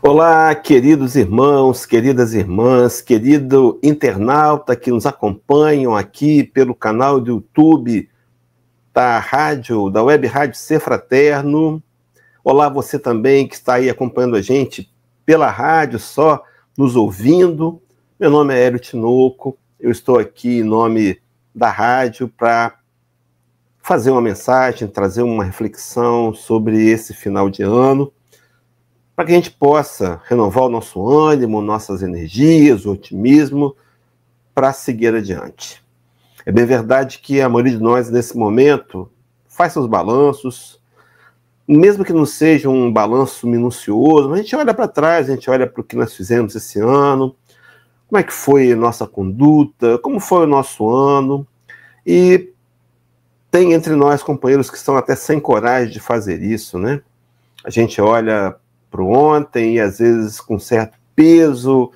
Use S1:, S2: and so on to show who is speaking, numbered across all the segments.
S1: Olá, queridos irmãos, queridas irmãs, querido internauta que nos acompanham aqui pelo canal do YouTube da Web Rádio Ser Fraterno. Olá, você também que está aí acompanhando a gente pela rádio, só nos ouvindo. Meu nome é Hélio Tinoco, eu estou aqui em nome da rádio para fazer uma mensagem, trazer uma reflexão sobre esse final de ano, para que a gente possa renovar o nosso ânimo, nossas energias, o otimismo, para seguir adiante. É bem verdade que a maioria de nós, nesse momento, faz seus balanços, mesmo que não seja um balanço minucioso, mas a gente olha para trás, a gente olha para o que nós fizemos esse ano, como é que foi a nossa conduta, como foi o nosso ano, e tem entre nós companheiros que estão até sem coragem de fazer isso, né? A gente olha para o ontem e às vezes com certo peso,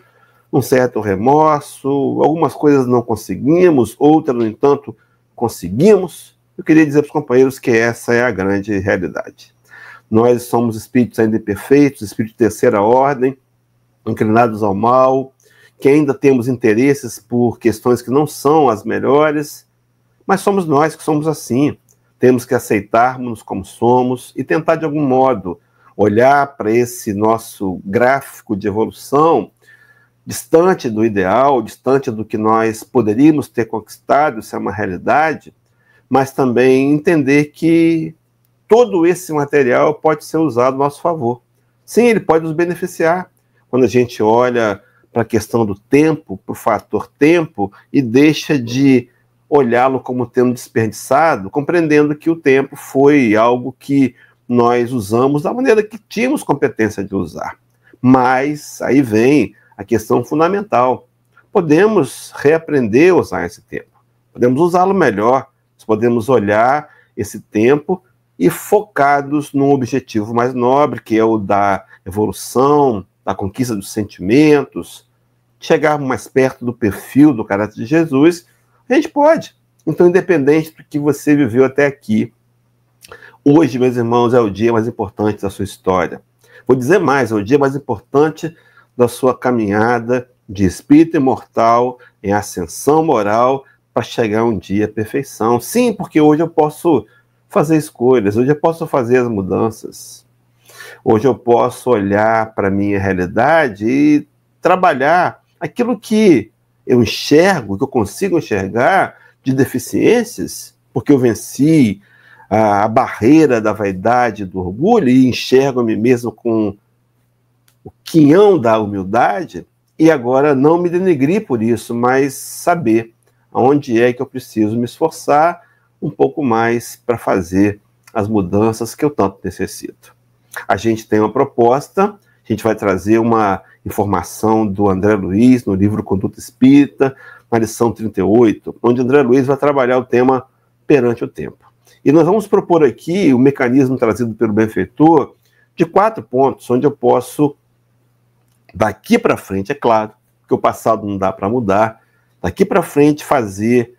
S1: um certo remorso, algumas coisas não conseguimos, outras, no entanto, conseguimos. Eu queria dizer para os companheiros que essa é a grande realidade. Nós somos espíritos ainda imperfeitos, espíritos de terceira ordem, inclinados ao mal, que ainda temos interesses por questões que não são as melhores, mas somos nós que somos assim. Temos que aceitarmos como somos e tentar, de algum modo, olhar para esse nosso gráfico de evolução distante do ideal, distante do que nós poderíamos ter conquistado, isso é uma realidade, mas também entender que todo esse material pode ser usado a nosso favor. Sim, ele pode nos beneficiar. Quando a gente olha para a questão do tempo, para o fator tempo, e deixa de olhá-lo como tendo desperdiçado, compreendendo que o tempo foi algo que nós usamos da maneira que tínhamos competência de usar. Mas aí vem a questão fundamental. Podemos reaprender a usar esse tempo. Podemos usá-lo melhor. Podemos olhar esse tempo e focados num objetivo mais nobre, que é o da evolução, da conquista dos sentimentos, chegar mais perto do perfil do caráter de Jesus, a gente pode. Então, independente do que você viveu até aqui, hoje, meus irmãos, é o dia mais importante da sua história. Vou dizer mais, é o dia mais importante da sua caminhada de espírito imortal em ascensão moral para chegar um dia à perfeição. Sim, porque hoje eu posso fazer escolhas, hoje eu posso fazer as mudanças. Hoje eu posso olhar para a minha realidade e trabalhar aquilo que eu enxergo, que eu consigo enxergar de deficiências, porque eu venci a barreira da vaidade e do orgulho e enxergo a mim mesmo com o quinhão da humildade, e agora não me denegrir por isso, mas saber aonde é que eu preciso me esforçar um pouco mais para fazer as mudanças que eu tanto necessito. A gente tem uma proposta, a gente vai trazer uma informação do André Luiz no livro Conduta Espírita, na lição 38, onde André Luiz vai trabalhar o tema perante o tempo. E nós vamos propor aqui o mecanismo trazido pelo benfeitor de 4 pontos, onde eu posso, daqui para frente, é claro, que o passado não dá para mudar, daqui para frente fazer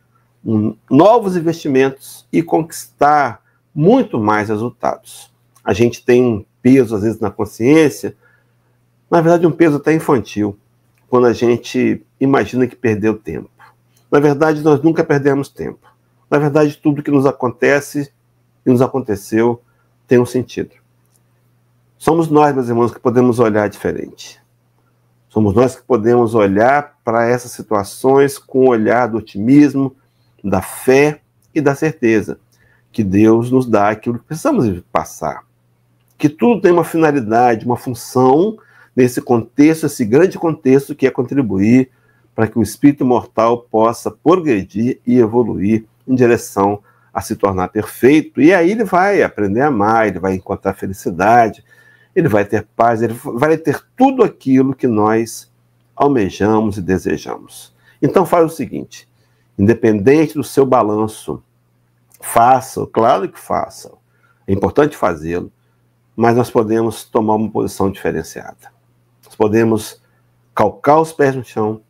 S1: novos investimentos e conquistar muito mais resultados. A gente tem um peso, às vezes, na consciência, na verdade um peso até infantil, quando a gente imagina que perdeu tempo. Na verdade, nós nunca perdemos tempo. Na verdade, tudo que nos acontece e nos aconteceu tem um sentido. Somos nós, meus irmãos, que podemos olhar diferente. Somos nós que podemos olhar para essas situações com o olhar do otimismo, da fé e da certeza que Deus nos dá aquilo que precisamos passar. Que tudo tem uma finalidade, uma função nesse contexto, esse grande contexto que é contribuir para que o espírito imortal possa progredir e evoluir em direção a se tornar perfeito. E aí ele vai aprender a amar, ele vai encontrar felicidade, ele vai ter paz, ele vai ter tudo aquilo que nós almejamos e desejamos. Então faz o seguinte, independente do seu balanço, faça, claro que faça, é importante fazê-lo, mas nós podemos tomar uma posição diferenciada. Nós podemos calcar os pés no chão,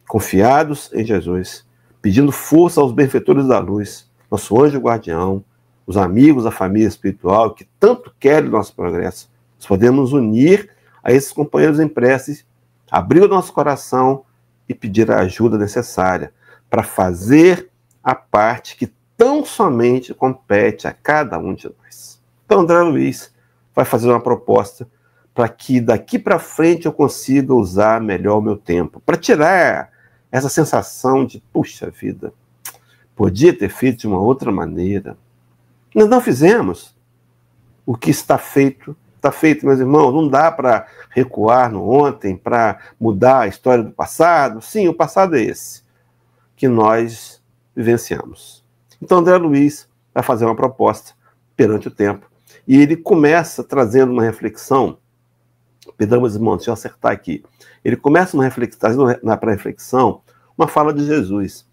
S1: confiados em Jesus, pedindo força aos benfeitores da luz, nosso anjo guardião, os amigos da família espiritual que tanto querem o nosso progresso. Nós podemos unir a esses companheiros em prece, abrir o nosso coração e pedir a ajuda necessária para fazer a parte que tão somente compete a cada um de nós. Então, André Luiz vai fazer uma proposta para que daqui para frente eu consiga usar melhor o meu tempo, para tirar essa sensação de, puxa vida, podia ter feito de uma outra maneira. Nós não fizemos. O que está feito, meus irmãos. Não dá para recuar no ontem, para mudar a história do passado. Sim, o passado é esse, que nós vivenciamos. Então, André Luiz vai fazer uma proposta perante o tempo. E ele começa trazendo uma reflexão. Perdão, meus irmãos, deixa eu acertar aqui. Ele começa trazendo para reflexão uma fala de Jesus,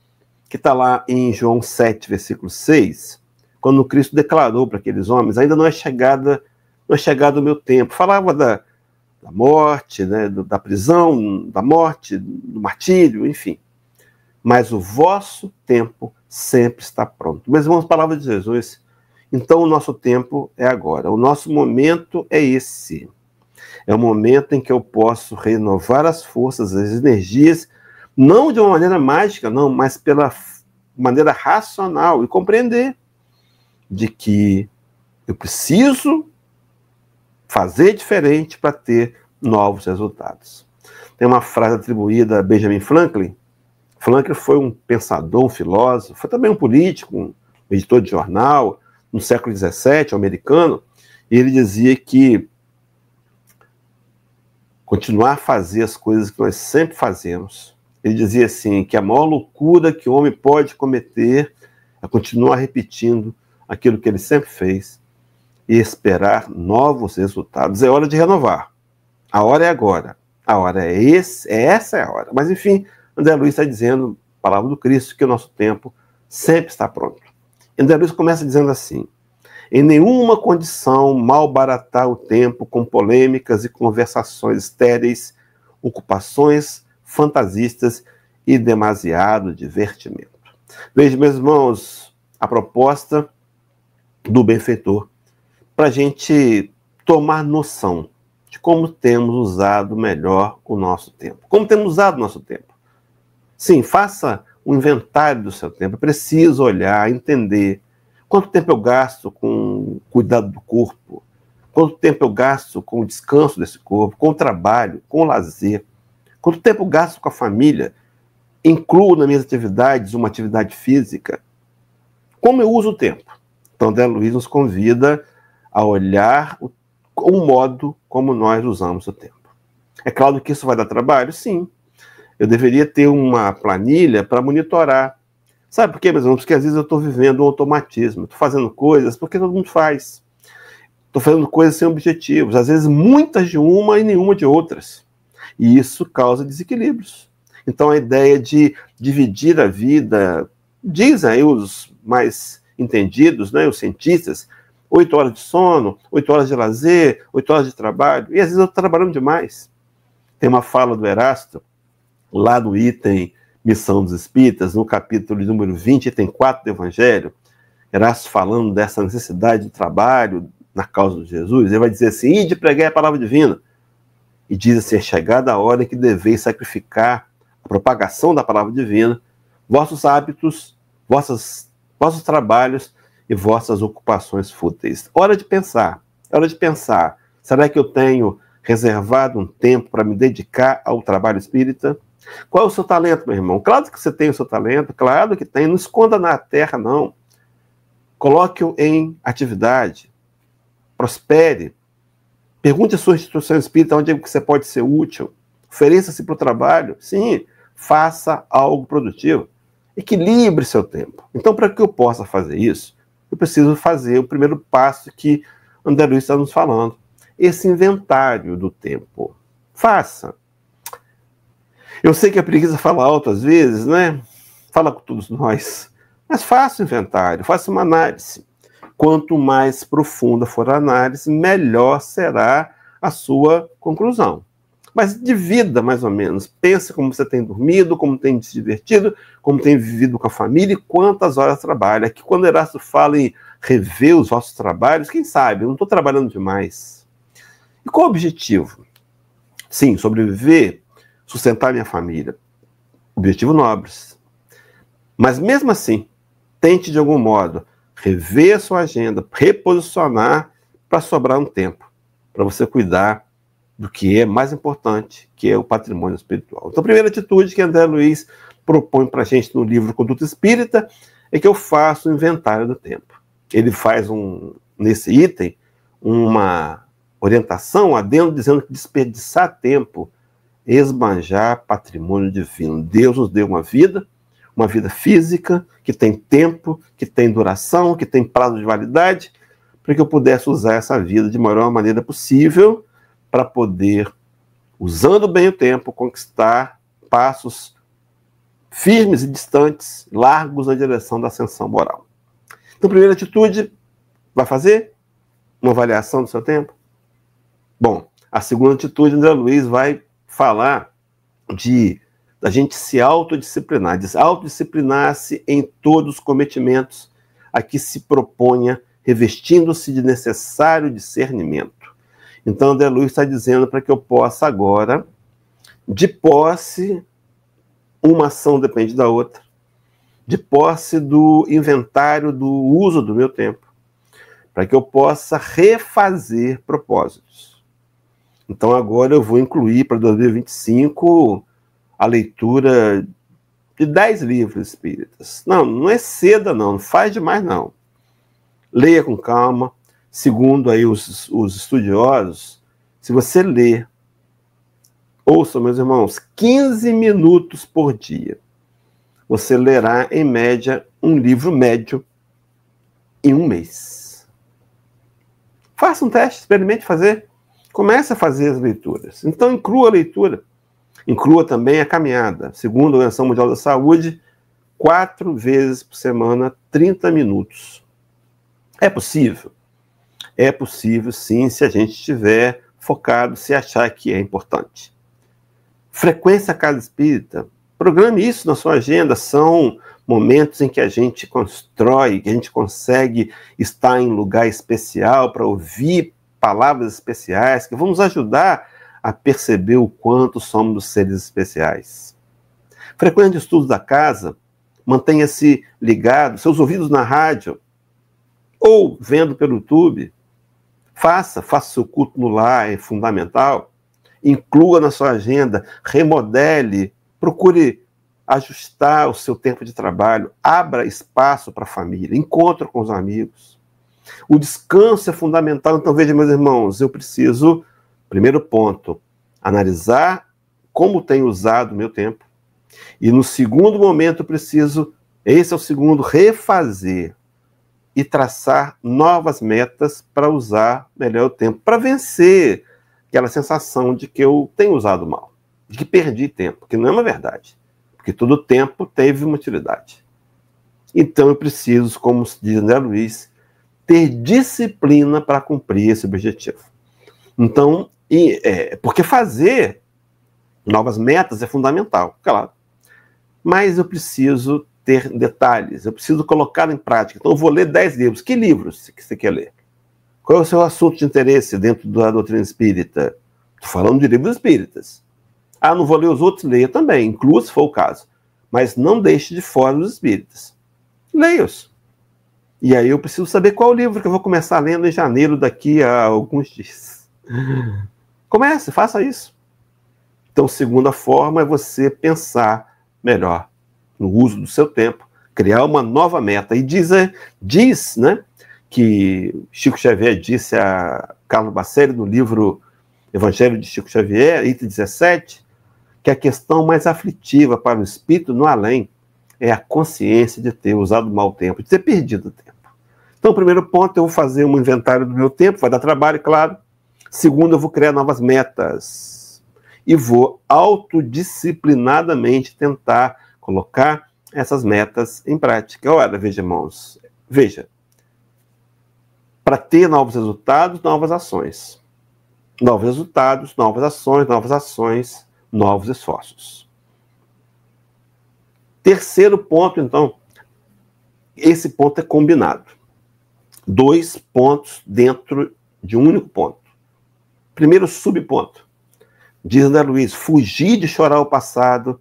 S1: que está lá em João 7, versículo 6, quando Cristo declarou para aqueles homens: ainda não é chegado o meu tempo. Falava da morte, né, da prisão, da morte, do martírio, enfim. Mas o vosso tempo sempre está pronto. Meus irmãos, palavra de Jesus. Então o nosso tempo é agora. O nosso momento é esse. É o momento em que eu posso renovar as forças, as energias, não de uma maneira mágica, não, mas pela maneira racional, e compreender de que eu preciso fazer diferente para ter novos resultados. Tem uma frase atribuída a Benjamin Franklin. Franklin foi um pensador, um filósofo, foi também um político, um editor de jornal, no século XVII, americano, e ele dizia que continuar a fazer as coisas que nós sempre fazemos. Ele dizia assim, que a maior loucura que o homem pode cometer é continuar repetindo aquilo que ele sempre fez e esperar novos resultados. É hora de renovar. A hora é agora. A hora é essa é a hora. Mas, enfim, André Luiz está dizendo, palavra do Cristo, que o nosso tempo sempre está pronto. André Luiz começa dizendo assim: em nenhuma condição malbaratar o tempo com polêmicas e conversações estéreis, ocupações fantasistas e demasiado divertimento. Veja, meus irmãos, a proposta do benfeitor para a gente tomar noção de como temos usado melhor o nosso tempo. Como temos usado o nosso tempo. Sim, faça um inventário do seu tempo. É preciso olhar, entender quanto tempo eu gasto com o cuidado do corpo, quanto tempo eu gasto com o descanso desse corpo, com o trabalho, com o lazer, quanto tempo eu gasto com a família, incluo nas minhas atividades uma atividade física. Como eu uso o tempo? Então, André Luiz nos convida a olhar o modo como nós usamos o tempo. É claro que isso vai dar trabalho? Sim. Eu deveria ter uma planilha para monitorar. Sabe por quê, meus irmãos? Porque às vezes eu estou vivendo um automatismo. Estou fazendo coisas porque todo mundo faz. Estou fazendo coisas sem objetivos. Às vezes muitas de uma e nenhuma de outras. E isso causa desequilíbrios. Então a ideia de dividir a vida, dizem aí os mais entendidos, né, os cientistas, 8 horas de sono, 8 horas de lazer, 8 horas de trabalho. E às vezes eu estou trabalhando demais. Tem uma fala do Erasto, lá no item Missão dos Espíritas, no capítulo número 20, item 4 do Evangelho, Erasto falando dessa necessidade de trabalho na causa de Jesus, ele vai dizer assim: ide pregar a palavra divina. E diz assim: é chegada a hora em que deveis sacrificar a propagação da palavra divina, vossos hábitos, vossos trabalhos e vossas ocupações fúteis. Hora de pensar, será que eu tenho reservado um tempo para me dedicar ao trabalho espírita? Qual é o seu talento, meu irmão? Claro que você tem o seu talento, claro que tem, não esconda na terra, não. Coloque-o em atividade, prospere, pergunte à sua instituição espírita onde é que você pode ser útil, ofereça-se para o trabalho, sim, faça algo produtivo, equilibre seu tempo. Então, para que eu possa fazer isso, eu preciso fazer o primeiro passo que André Luiz está nos falando, esse inventário do tempo. Faça. Eu sei que a preguiça fala alto às vezes, né? Fala com todos nós. Mas faça o inventário, faça uma análise. Quanto mais profunda for a análise, melhor será a sua conclusão. Mas divida mais ou menos. Pense como você tem dormido, como tem se divertido, como tem vivido com a família e quantas horas trabalha. Aqui quando Erasto fala em rever os vossos trabalhos, quem sabe? Eu não estou trabalhando demais. E qual o objetivo? Sim, sobreviver, sustentar minha família. Objetivos nobres. Mas mesmo assim, tente de algum modo rever a sua agenda, reposicionar para sobrar um tempo, para você cuidar do que é mais importante, que é o patrimônio espiritual. Então, a primeira atitude que André Luiz propõe para a gente no livro Conduta Espírita é que eu faça o inventário do tempo. Ele faz nesse item uma orientação adendo dizendo que desperdiçar tempo é esbanjar patrimônio divino. Deus nos deu uma vida física, que tem tempo, que tem duração, que tem prazo de validade, para que eu pudesse usar essa vida de melhor maneira possível, para poder, usando bem o tempo, conquistar passos firmes e distantes, largos na direção da ascensão moral. Então, primeira atitude, vai fazer uma avaliação do seu tempo? Bom, a segunda atitude, André Luiz vai falar da gente se autodisciplinar, autodisciplinar-se em todos os cometimentos a que se proponha, revestindo-se de necessário discernimento. Então, André Luiz está dizendo para que eu possa agora, de posse, uma ação depende da outra, de posse do inventário do uso do meu tempo, para que eu possa refazer propósitos. Então, agora eu vou incluir para 2025 a leitura de 10 livros espíritas. Não é cedo, não faz demais, não. Leia com calma. Segundo aí os estudiosos, se você ler, ouça, meus irmãos, 15 minutos por dia, você lerá, em média, um livro médio em um mês. Faça um teste, experimente fazer. Comece a fazer as leituras. Então, inclua a leitura. Inclua também a caminhada. Segundo a Organização Mundial da Saúde, 4 vezes por semana, 30 minutos. É possível? É possível, sim, se a gente estiver focado, se achar que é importante. Frequência à casa espírita. Programe isso na sua agenda. São momentos em que a gente constrói, que a gente consegue estar em lugar especial para ouvir palavras especiais que vão nos ajudar a perceber o quanto somos seres especiais. Frequente estudos da casa, mantenha-se ligado, seus ouvidos na rádio, ou vendo pelo YouTube. Faça seu culto no lar, é fundamental. Inclua na sua agenda, remodele, procure ajustar o seu tempo de trabalho, abra espaço para a família, encontro com os amigos. O descanso é fundamental, então veja, meus irmãos, eu preciso, primeiro ponto, analisar como tenho usado o meu tempo. E no segundo momento eu preciso, esse é o segundo, refazer e traçar novas metas para usar melhor o tempo, para vencer aquela sensação de que eu tenho usado mal, de que perdi tempo, que não é uma verdade, porque todo tempo teve uma utilidade. Então eu preciso, como diz André Luiz, ter disciplina para cumprir esse objetivo. Então, porque fazer novas metas é fundamental, claro. Mas eu preciso ter detalhes, eu preciso colocar em prática. Então eu vou ler 10 livros. Que livros você quer ler? Qual é o seu assunto de interesse dentro da doutrina espírita? Estou falando de livros espíritas. Não vou ler os outros? Leia também, inclua se for o caso. Mas não deixe de fora os espíritas. Leia-os. E aí eu preciso saber qual livro que eu vou começar lendo em janeiro daqui a alguns dias. Comece, faça isso. Então, segunda forma é você pensar melhor no uso do seu tempo, criar uma nova meta. E diz, né, que Chico Xavier disse a Carlo Bacelli no livro Evangelho de Chico Xavier, item 17, que a questão mais aflitiva para o espírito no além é a consciência de ter usado mal o tempo, de ter perdido o tempo. Então, o primeiro ponto, eu vou fazer um inventário do meu tempo, vai dar trabalho, claro. Segundo, eu vou criar novas metas. E vou autodisciplinadamente tentar colocar essas metas em prática. Ora, veja, irmãos, veja. Para ter novos resultados, novas ações. Novos resultados, novas ações, novos esforços. Terceiro ponto, então, esse ponto é combinado. 2 pontos dentro de um único ponto. Primeiro subponto. Diz André Luiz, fugir de chorar o passado,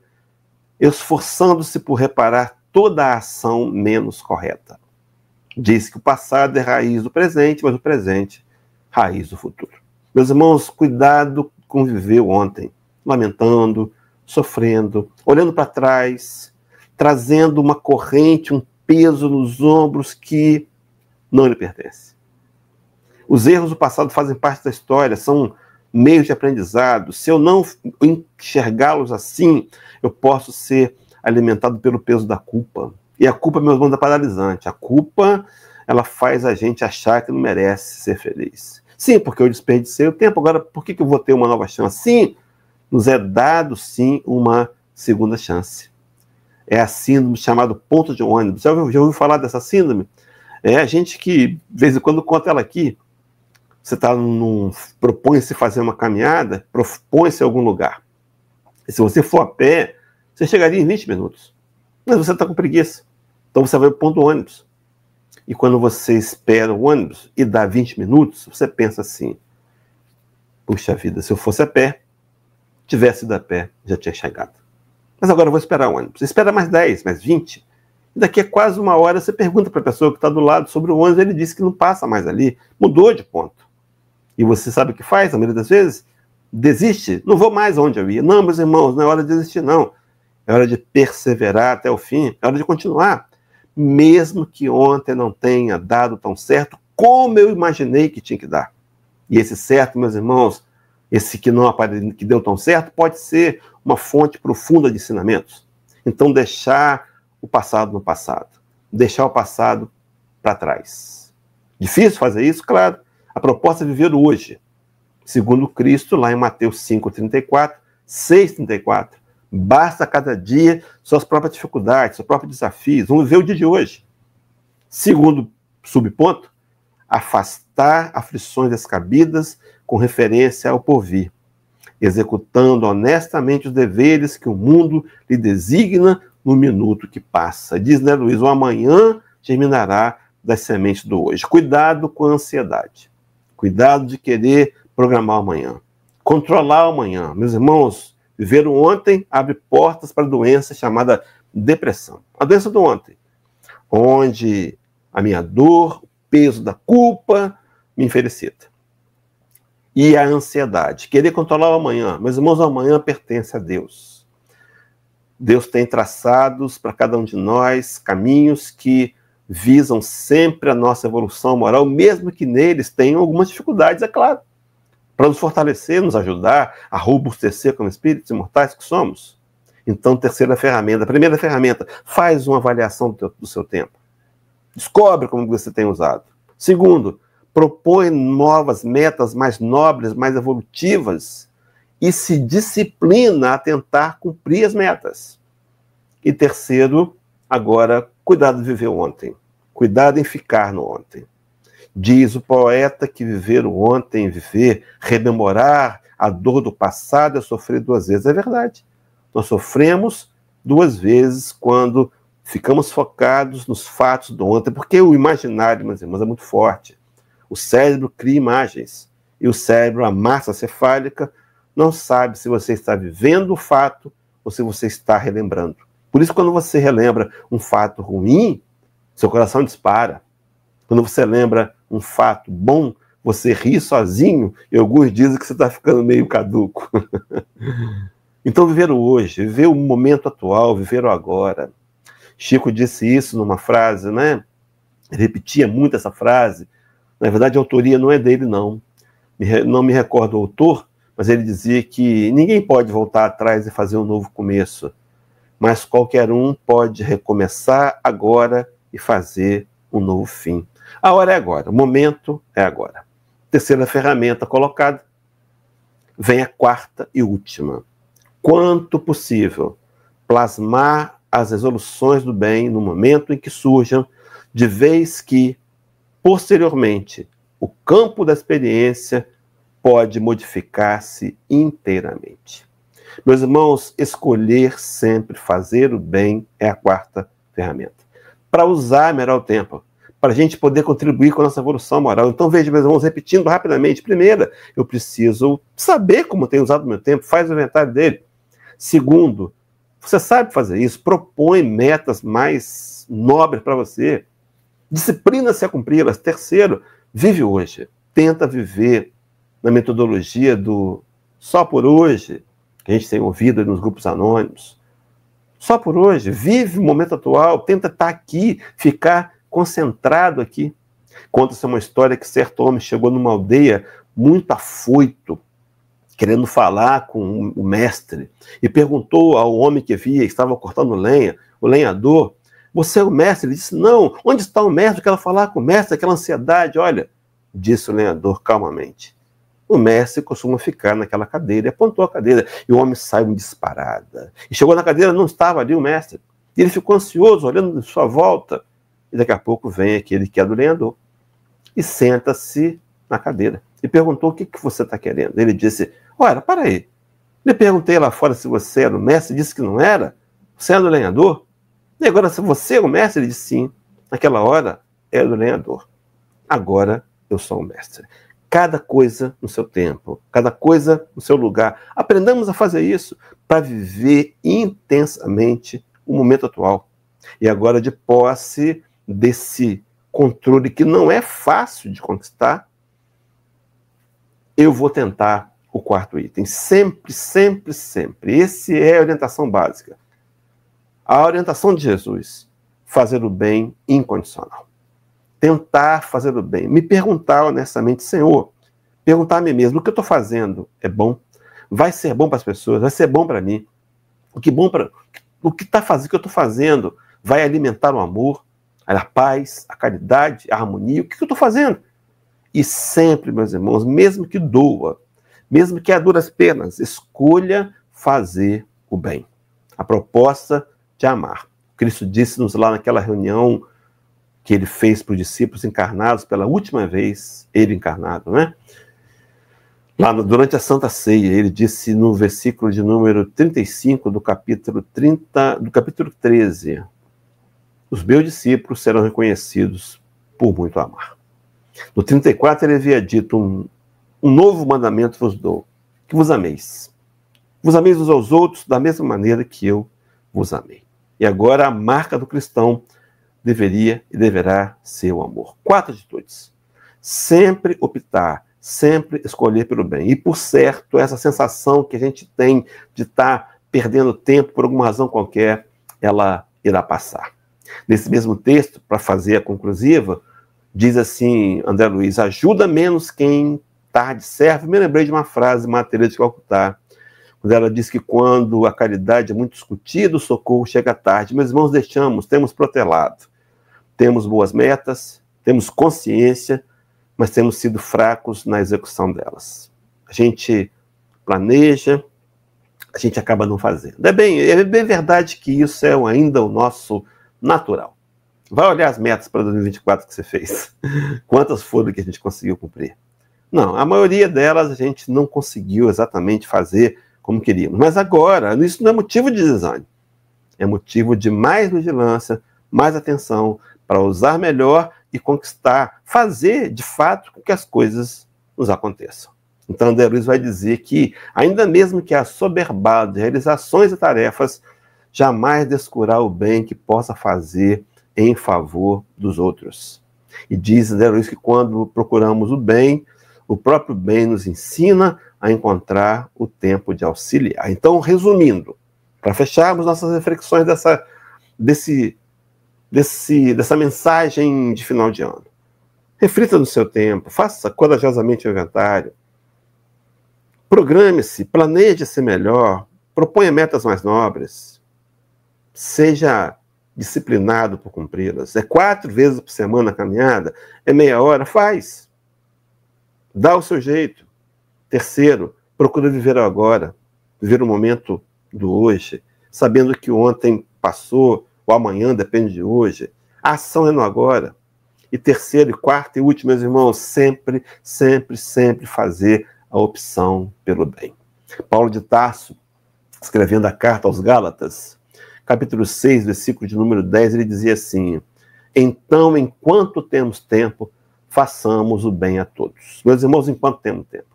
S1: esforçando-se por reparar toda a ação menos correta. Diz que o passado é raiz do presente, mas o presente, raiz do futuro. Meus irmãos, cuidado com viver o ontem, lamentando, sofrendo, olhando para trás, trazendo uma corrente, um peso nos ombros que não lhe pertence. Os erros do passado fazem parte da história, são meios de aprendizado. Se eu não enxergá-los assim, eu posso ser alimentado pelo peso da culpa. E a culpa, meus irmãos, é paralisante. A culpa, ela faz a gente achar que não merece ser feliz. Sim, porque eu desperdicei o tempo, agora por que eu vou ter uma nova chance? Sim, nos é dado, sim, uma segunda chance. É a síndrome chamada ponto de ônibus. Já ouviu falar dessa síndrome? É a gente que, de vez em quando, conta ela aqui. Você propõe-se fazer uma caminhada, propõe-se a algum lugar. E se você for a pé, você chegaria em 20 minutos. Mas você está com preguiça. Então você vai para o ponto do ônibus. E quando você espera o ônibus e dá 20 minutos, você pensa assim, puxa vida, se eu fosse a pé, tivesse ido a pé, já tinha chegado. Mas agora eu vou esperar o ônibus. Espera mais 10, mais 20. E daqui a quase uma hora você pergunta para a pessoa que está do lado sobre o ônibus, ele disse que não passa mais ali, mudou de ponto. E você sabe o que faz, a maioria das vezes? Desiste, não vou mais onde eu ia. Não, meus irmãos, não é hora de desistir, não. É hora de perseverar até o fim, é hora de continuar. Mesmo que ontem não tenha dado tão certo como eu imaginei que tinha que dar. E esse certo, meus irmãos, esse que não que deu tão certo, pode ser uma fonte profunda de ensinamentos. Então, deixar o passado no passado. Deixar o passado para trás. Difícil fazer isso? Claro. A proposta é viver o hoje. Segundo Cristo, lá em Mateus 5,34, 6,34. Basta cada dia suas próprias dificuldades, seus próprios desafios. Vamos viver o dia de hoje. Segundo subponto, afastar aflições descabidas com referência ao porvir, executando honestamente os deveres que o mundo lhe designa no minuto que passa. Diz, né, Luiz, o amanhã germinará das sementes do hoje. Cuidado com a ansiedade. Cuidado de querer programar o amanhã. Controlar o amanhã. Meus irmãos, viver o ontem abre portas para a doença chamada depressão. A doença do ontem, onde a minha dor, o peso da culpa me infelicita. E a ansiedade, querer controlar o amanhã. Meus irmãos, o amanhã pertence a Deus. Deus tem traçados para cada um de nós caminhos que visam sempre a nossa evolução moral, mesmo que neles tenham algumas dificuldades, é claro, para nos fortalecer, nos ajudar a robustecer como espíritos imortais que somos. Então, terceira ferramenta, primeira ferramenta, faz uma avaliação do seu tempo. Descobre como você tem usado. Segundo, propõe novas metas mais nobres, mais evolutivas e se disciplina a tentar cumprir as metas. E terceiro, agora, cuidado de viver o ontem. Cuidado em ficar no ontem. Diz o poeta que viver o ontem, viver, rememorar a dor do passado é sofrer duas vezes. É verdade. Nós sofremos duas vezes quando ficamos focados nos fatos do ontem, porque o imaginário, meus irmãos, é muito forte. O cérebro cria imagens. E o cérebro, a massa cefálica, não sabe se você está vivendo o fato ou se você está relembrando. Por isso, quando você relembra um fato ruim, seu coração dispara. Quando você lembra um fato bom, você ri sozinho e alguns dizem que você está ficando meio caduco. Então, viver o hoje, viver o momento atual, viver o agora. Chico disse isso numa frase, né? Ele repetia muito essa frase. Na verdade, a autoria não é dele, não. Não me recordo o autor, mas ele dizia que ninguém pode voltar atrás e fazer um novo começo, mas qualquer um pode recomeçar agora e fazer um novo fim. A hora é agora, o momento é agora. Terceira ferramenta colocada, vem a quarta e última. Quanto possível, plasmar as resoluções do bem no momento em que surjam, de vez que, posteriormente, o campo da experiência pode modificar-se inteiramente. Meus irmãos, escolher sempre fazer o bem é a quarta ferramenta. Para usar melhor o tempo, para a gente poder contribuir com a nossa evolução moral. Então, veja, meus irmãos, repetindo rapidamente. Primeira, eu preciso saber como tenho usado o meu tempo, faz o inventário dele. Segundo, você sabe fazer isso, propõe metas mais nobres para você, disciplina-se a cumpri-las. Terceiro, vive hoje, tenta viver na metodologia do só por hoje, que a gente tem ouvido nos grupos anônimos. Só por hoje, vive o momento atual, tenta estar aqui, ficar concentrado aqui. Conta-se uma história que certo homem chegou numa aldeia muito afoito, querendo falar com o mestre, e perguntou ao homem que via, que estava cortando lenha, o lenhador: você é o mestre? Ele disse: não, onde está o mestre? Eu quero falar com o mestre, aquela ansiedade. Olha, disse o lenhador calmamente, o mestre costuma ficar naquela cadeira. E apontou a cadeira, e o homem saiu em disparada. E chegou na cadeira, não estava ali o mestre. E ele ficou ansioso, olhando de sua volta. E daqui a pouco vem aquele que é do lenhador e senta-se na cadeira. E perguntou: o que você está querendo? Ele disse: olha, para aí. Eu perguntei lá fora se você era o mestre, disse que não era. Você era o lenhador? E agora, se você é o mestre? Ele disse: sim. Naquela hora, era o lenhador. Agora, eu sou o mestre. Cada coisa no seu tempo, cada coisa no seu lugar. Aprendamos a fazer isso para viver intensamente o momento atual. E agora, de posse desse controle que não é fácil de conquistar, eu vou tentar o quarto item. Sempre, sempre, sempre. Essa é a orientação básica. A orientação de Jesus: fazer o bem incondicional. Tentar fazer o bem. Me perguntar honestamente: Senhor, perguntar a mim mesmo: o que eu estou fazendo é bom? Vai ser bom para as pessoas? Vai ser bom para mim? O que está fazendo, o que eu estou fazendo vai alimentar o amor, a paz, a caridade, a harmonia? O que eu estou fazendo? E sempre, meus irmãos, mesmo que doa, mesmo que a duras penas, escolha fazer o bem. A proposta de amar. Cristo disse-nos lá naquela reunião que ele fez para os discípulos encarnados pela última vez, ele encarnado, né? Lá durante a Santa Ceia, ele disse no versículo de número 35 do capítulo 13, os meus discípulos serão reconhecidos por muito amar. No 34 ele havia dito: um novo mandamento vos dou, que vos ameis. Vos ameis uns aos outros da mesma maneira que eu vos amei. E agora a marca do cristão deveria e deverá ser o amor. 4 atitudes. Sempre optar, sempre escolher pelo bem. E por certo, essa sensação que a gente tem de estar perdendo tempo por alguma razão qualquer, ela irá passar. Nesse mesmo texto, para fazer a conclusiva, diz assim André Luiz: ajuda menos quem tarde serve. Me lembrei de uma frase de Madre Teresa de Calcutá, quando ela diz que quando a caridade é muito discutida, o socorro chega tarde. Meus irmãos, temos protelado, temos boas metas, temos consciência, mas temos sido fracos na execução delas. A gente planeja, a gente acaba não fazendo. É bem verdade que isso é ainda o nosso natural. Vai olhar as metas para 2024 que você fez. Quantas foram que a gente conseguiu cumprir? Não, a maioria delas a gente não conseguiu exatamente fazer como queríamos. Mas agora, isso não é motivo de desânimo. É motivo de mais vigilância, mais atenção, para usar melhor e conquistar, fazer, de fato, com que as coisas nos aconteçam. Então, André Luiz vai dizer que, ainda mesmo que assoberbado de realizações e tarefas, jamais descurar o bem que possa fazer em favor dos outros. E diz André Luiz que quando procuramos o bem, o próprio bem nos ensina a encontrar o tempo de auxiliar. Então, resumindo, para fecharmos nossas reflexões dessa mensagem de final de ano, reflita no seu tempo, faça corajosamente o inventário, programe-se, planeje-se melhor, proponha metas mais nobres, seja disciplinado por cumpri-las. É 4 vezes por semana a caminhada? É meia hora? Faz. Dá o seu jeito. Terceiro, procura viver o agora, viver o momento do hoje, sabendo que o ontem passou, o amanhã depende de hoje. A ação é no agora. E terceiro, e quarto e último, meus irmãos, sempre, sempre, sempre fazer a opção pelo bem. Paulo de Tarso, escrevendo a carta aos Gálatas, capítulo 6, versículo de número 10, ele dizia assim: Então, enquanto temos tempo, façamos o bem a todos. Meus irmãos, enquanto temos tempo.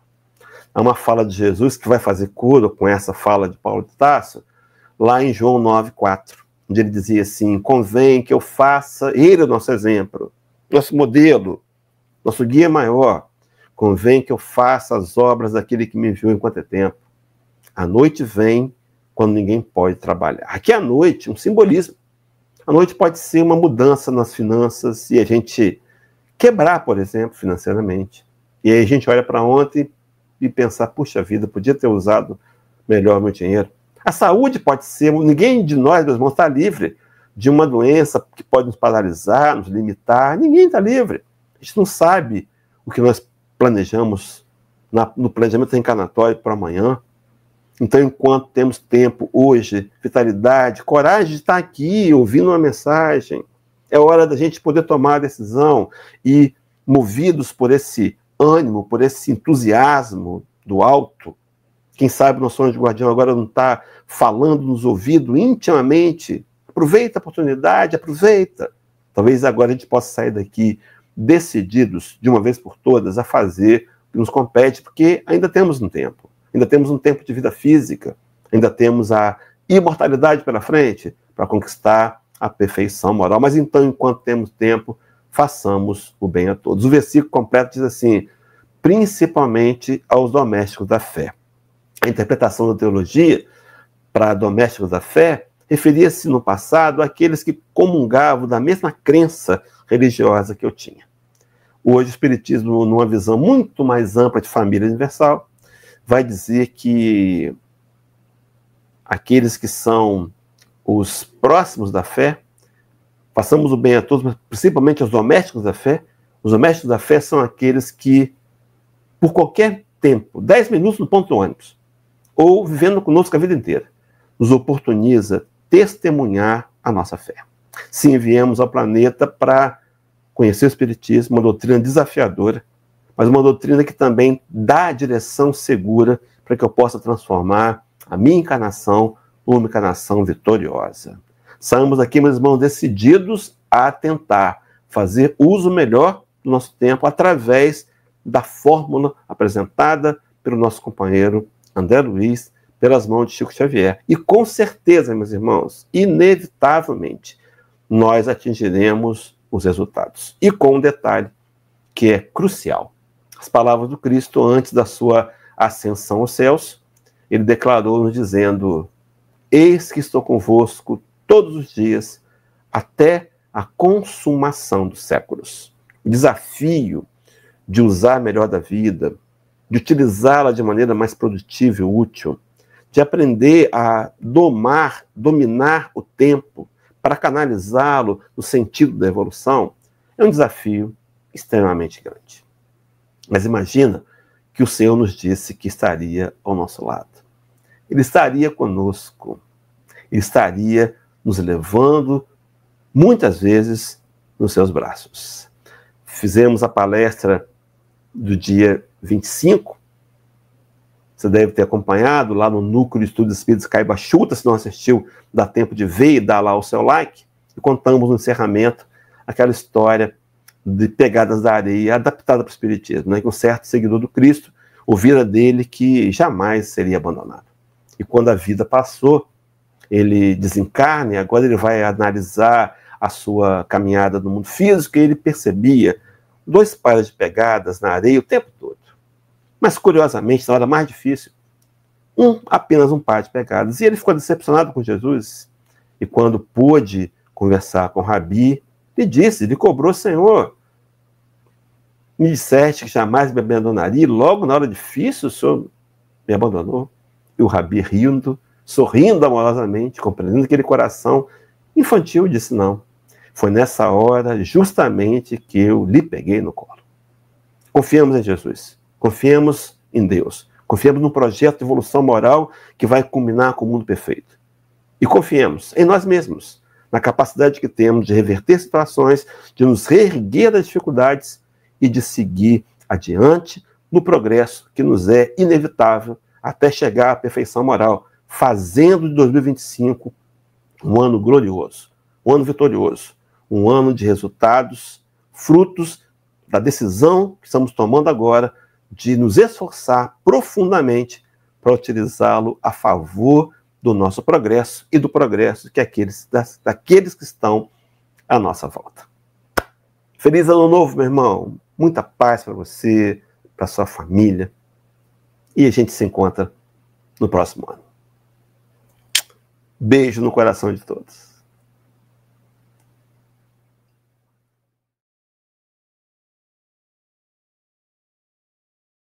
S1: Há uma fala de Jesus que vai fazer cura com essa fala de Paulo de Tarso, lá em João 9,4, onde ele dizia assim: convém que eu faça, ele é o nosso exemplo, nosso modelo, nosso guia maior, convém que eu faça as obras daquele que me enviou enquanto é tempo. A noite vem quando ninguém pode trabalhar. Aqui a noite, um simbolismo. A noite pode ser uma mudança nas finanças e a gente quebrar, por exemplo, financeiramente. E aí a gente olha para ontem e pensar, puxa vida, podia ter usado melhor meu dinheiro. A saúde pode ser, ninguém de nós, meus irmãos, está livre de uma doença que pode nos paralisar, nos limitar. Ninguém está livre. A gente não sabe o que nós planejamos no planejamento reencarnatório para amanhã. Então, enquanto temos tempo hoje, vitalidade, coragem de estar aqui ouvindo uma mensagem, é hora da gente poder tomar a decisão e, movidos por esse ânimo, por esse entusiasmo do alto, quem sabe o nosso anjo guardião agora não está falando nos ouvidos intimamente. Aproveita a oportunidade, aproveita. Talvez agora a gente possa sair daqui decididos, de uma vez por todas, a fazer o que nos compete, porque ainda temos um tempo. Ainda temos um tempo de vida física, ainda temos a imortalidade pela frente para conquistar a perfeição moral. Mas então, enquanto temos tempo, façamos o bem a todos. O versículo completo diz assim: principalmente aos domésticos da fé. A interpretação da teologia para domésticos da fé referia-se no passado àqueles que comungavam da mesma crença religiosa que eu tinha. Hoje o Espiritismo, numa visão muito mais ampla de família universal, vai dizer que aqueles que são os próximos da fé, façamos o bem a todos, mas principalmente aos domésticos da fé. Os domésticos da fé são aqueles que, por qualquer tempo, 10 minutos no ponto do ônibus, ou vivendo conosco a vida inteira, nos oportuniza testemunhar a nossa fé. Sim, viemos ao planeta para conhecer o Espiritismo, uma doutrina desafiadora, mas uma doutrina que também dá a direção segura para que eu possa transformar a minha encarnação numa encarnação vitoriosa. Saímos aqui, meus irmãos, decididos a tentar fazer uso melhor do nosso tempo através da fórmula apresentada pelo nosso companheiro André Luiz, pelas mãos de Chico Xavier. E com certeza, meus irmãos, inevitavelmente, nós atingiremos os resultados. E com um detalhe que é crucial. As palavras do Cristo antes da sua ascensão aos céus, ele declarou-nos dizendo: eis que estou convosco todos os dias, até a consumação dos séculos. O desafio de usar melhor da vida, de utilizá-la de maneira mais produtiva e útil, de aprender a dominar o tempo para canalizá-lo no sentido da evolução, é um desafio extremamente grande. Mas imagina que o Senhor nos disse que estaria ao nosso lado. Ele estaria conosco. Ele estaria nos levando, muitas vezes, nos seus braços. Fizemos a palestra do dia 25. Você deve ter acompanhado lá no Núcleo de Estudos Espíritas Caiba Chuta. Se não assistiu, dá tempo de ver e dar lá o seu like. E contamos no encerramento aquela história de pegadas da areia adaptada para o Espiritismo, né? Que um certo seguidor do Cristo ouvira dele que jamais seria abandonado. E quando a vida passou, ele desencarna e agora ele vai analisar a sua caminhada no mundo físico e ele percebia 2 pares de pegadas na areia o tempo todo. Mas, curiosamente, na hora mais difícil, apenas um par de pegadas. E ele ficou decepcionado com Jesus. E quando pôde conversar com o Rabi, lhe cobrou: Senhor, me disseste que jamais me abandonaria, e logo na hora difícil o Senhor me abandonou. E o Rabi, rindo, sorrindo amorosamente, compreendendo aquele coração infantil, disse: não, foi nessa hora justamente que eu lhe peguei no colo. Confiamos em Jesus, confiamos em Deus, confiamos num projeto de evolução moral que vai culminar com o mundo perfeito. E confiemos em nós mesmos, na capacidade que temos de reverter situações, de nos reerguer das dificuldades e de seguir adiante no progresso que nos é inevitável até chegar à perfeição moral, fazendo de 2025 um ano glorioso, um ano vitorioso, um ano de resultados, frutos da decisão que estamos tomando agora de nos esforçar profundamente para utilizá-lo a favor do nosso progresso e do progresso daqueles que estão à nossa volta. Feliz ano novo, meu irmão. Muita paz para você, para sua família. E a gente se encontra no próximo ano. Beijo no coração de todos.